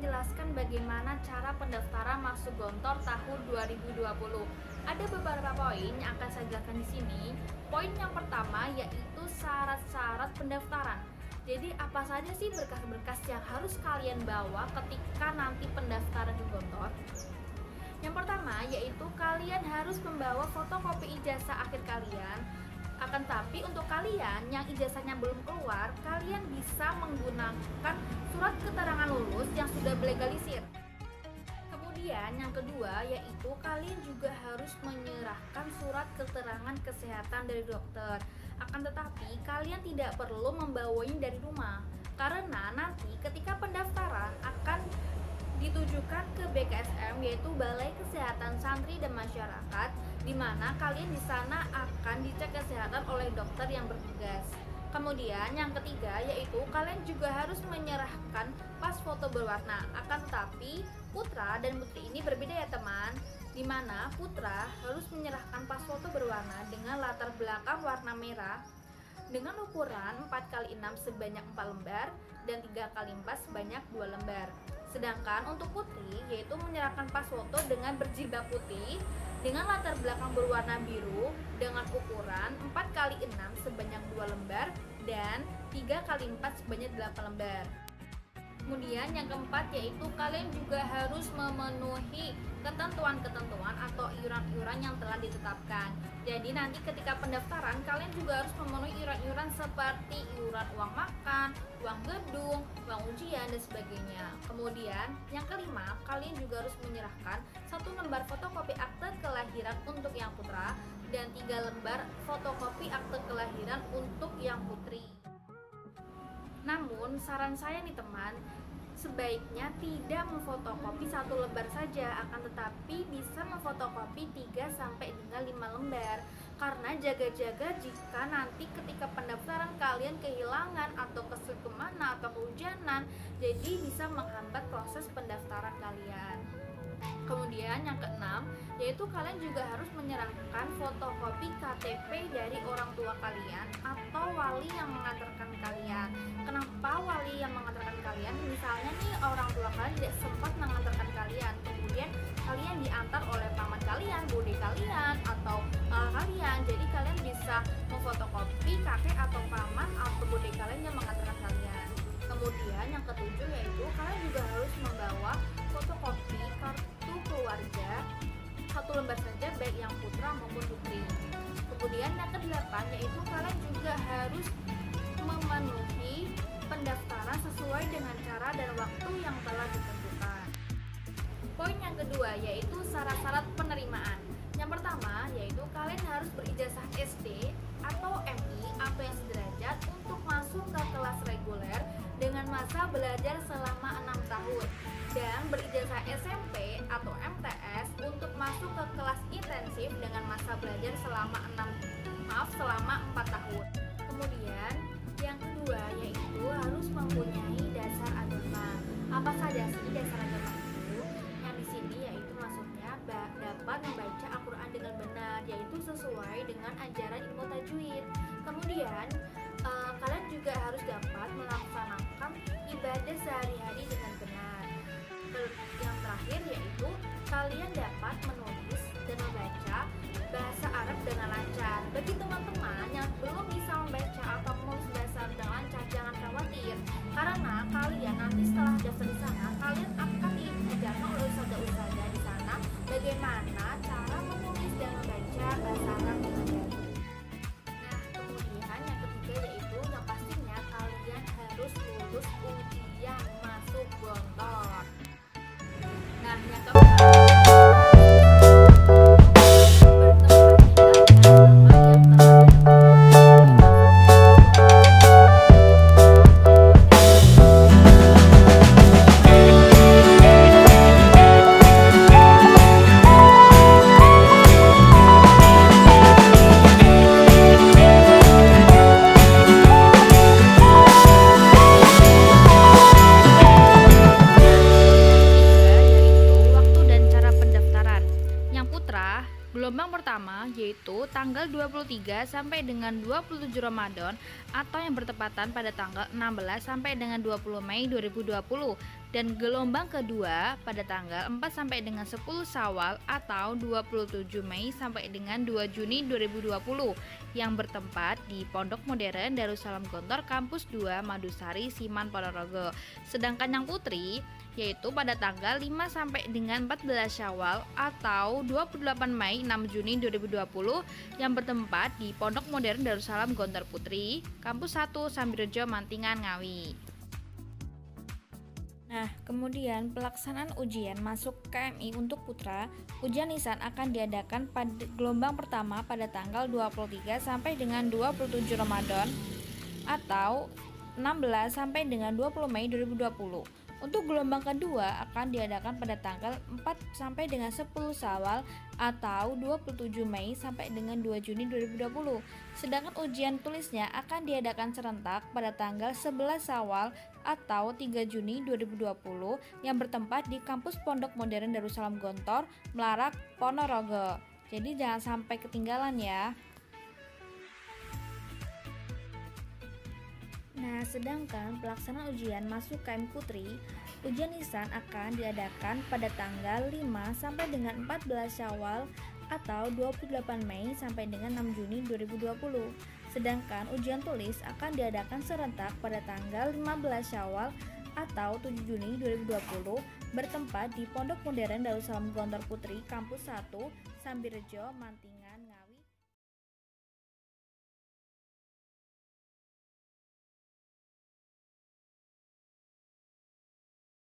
menjelaskan bagaimana cara pendaftaran masuk Gontor tahun 2020. Ada beberapa poin yang akan saya jelaskan di sini. Poin yang pertama yaitu syarat-syarat pendaftaran. Jadi apa saja sih berkas-berkas yang harus kalian bawa ketika nanti pendaftaran di Gontor? Yang pertama yaitu kalian harus membawa fotokopi ijazah akhir kalian. Akan tapi untuk kalian yang ijazahnya belum keluar, kalian bisa menggunakan surat keterangan lulus yang sudah berlegalisir. Kemudian yang kedua yaitu kalian juga harus menyerahkan surat keterangan kesehatan dari dokter. Akan tetapi kalian tidak perlu membawanya dari rumah, karena nanti ketika pendaftaran akan ditujukan ke BKSM, yaitu Balai Kesehatan Santri dan Masyarakat, di mana kalian di sana akan dicek kesehatan oleh dokter yang bertugas. Kemudian yang ketiga yaitu kalian juga harus menyerahkan pas foto berwarna. Akan tetapi putra dan putri ini berbeda ya teman, di mana putra harus menyerahkan pas foto berwarna dengan latar belakang warna merah dengan ukuran 4x6 sebanyak 4 lembar dan 3x4 sebanyak 2 lembar. Sedangkan untuk putri yaitu menyerahkan pas foto dengan berjilbab putih dengan latar belakang berwarna biru dengan ukuran 4x6 sebanyak 2 lembar dan 3x4 sebanyak 8 lembar. Kemudian yang keempat yaitu kalian juga harus memenuhi ketentuan-ketentuan atau iuran-iuran yang telah ditetapkan. Jadi nanti ketika pendaftaran kalian juga harus memenuhi iuran-iuran seperti iuran uang makan, uang gedung, uang ujian dan sebagainya. Kemudian yang kelima, kalian juga harus menyerahkan 1 lembar fotokopi akte kelahiran untuk yang putra dan 3 lembar fotokopi akte kelahiran untuk yang putri. Namun saran saya nih teman, sebaiknya tidak memfotokopi 1 lembar saja, akan tetapi bisa memfotokopi 3 sampai dengan 5 lembar. Karena jaga-jaga jika nanti ketika pendaftaran kalian kehilangan atau kesulitan kemana atau kehujanan, jadi bisa menghambat proses pendaftaran kalian. Kemudian yang keenam yaitu kalian juga harus menyerahkan fotokopi KTP dari orang tua kalian atau wali yang mengantarkan kalian. Kenapa wali yang mengantarkan kalian? Misalnya nih orang tua kalian tidak sempat mengantarkan kalian, kemudian kalian diantar oleh paman kalian, bude kalian atau kalian. Jadi kalian bisa memfotokopi kakek atau paman atau bude kalian yang mengantarkan kalian. Kemudian yang ketujuh yaitu kalian juga harus membawa fotokopi kartu keluarga 1 lembar saja baik yang putra maupun putri. Kemudian yang kedelapan yaitu kalian juga harus memenuhi pendaftaran sesuai dengan cara dan waktu yang telah ditentukan. Poin yang kedua yaitu syarat-syarat penerimaan. Yang pertama yaitu kalian harus berijazah SD atau MI atau yang sederajat untuk masuk ke kelas reguler dengan masa belajar selama 6 tahun dan berijazah SMP atau MTS untuk masuk ke kelas intensif dengan masa belajar selama 4 tahun. Kemudian yang kedua yaitu harus mempunyai dasar agama. Apa saja sih dasar agama itu? Yang di sini yaitu maksudnya dapat membaca Al-Quran dengan benar, yaitu sesuai dengan ajaran ilmu tajwid. Kemudian kalian juga harus dapat melaksanakan ibadah sehari-hari dengan benar. Yang terakhir yaitu kalian dapat menulis dan membaca bahasa Arab dengan lancar. Bagi teman-teman yang belum bisa membaca atau menulis bahasa Arab dengan lancar, jangan khawatir, karena kalian nanti setelah daftar di sana kalian akan diajarkan oleh ustadzah di sana bagaimana cara menulis dan membaca bahasa Arab dengan baik. Nah, kemudian yang ketiga yaitu yang pastinya kalian harus lulus ujian masuk Gontor. Nah, yang gelombang pertama yaitu tanggal 23 sampai dengan 27 Ramadan atau yang bertepatan pada tanggal 16 sampai dengan 20 Mei 2020. Dan gelombang kedua pada tanggal 4 sampai dengan 10 Syawal atau 27 Mei sampai dengan 2 Juni 2020 yang bertempat di Pondok Modern Darussalam Gontor Kampus 2 Madusari Siman Ponorogo. Sedangkan yang putri yaitu pada tanggal 5 sampai dengan 14 Syawal atau 28 Mei 6 Juni 2020 yang bertempat di Pondok Modern Darussalam Gontor Putri Kampus 1 Sambirejo Mantingan Ngawi. Nah, kemudian pelaksanaan ujian masuk KMI untuk putra, ujian lisan akan diadakan pada gelombang pertama pada tanggal 23 sampai dengan 27 Ramadan atau 16 sampai dengan 20 Mei 2020. Untuk gelombang kedua akan diadakan pada tanggal 4 sampai dengan 10 Syawal atau 27 Mei sampai dengan 2 Juni 2020. Sedangkan ujian tulisnya akan diadakan serentak pada tanggal 11 Syawal atau 3 Juni 2020 yang bertempat di Kampus Pondok Modern Darussalam Gontor, Melarak, Ponorogo. Jadi jangan sampai ketinggalan ya. Nah, sedangkan pelaksanaan ujian masuk KM Putri, ujian lisan akan diadakan pada tanggal 5 sampai dengan 14 Syawal atau 28 Mei sampai dengan 6 Juni 2020. Sedangkan ujian tulis akan diadakan serentak pada tanggal 15 Syawal atau 7 Juni 2020 bertempat di Pondok Modern Darussalam Gontor Putri Kampus 1 Sambirejo Mantingan.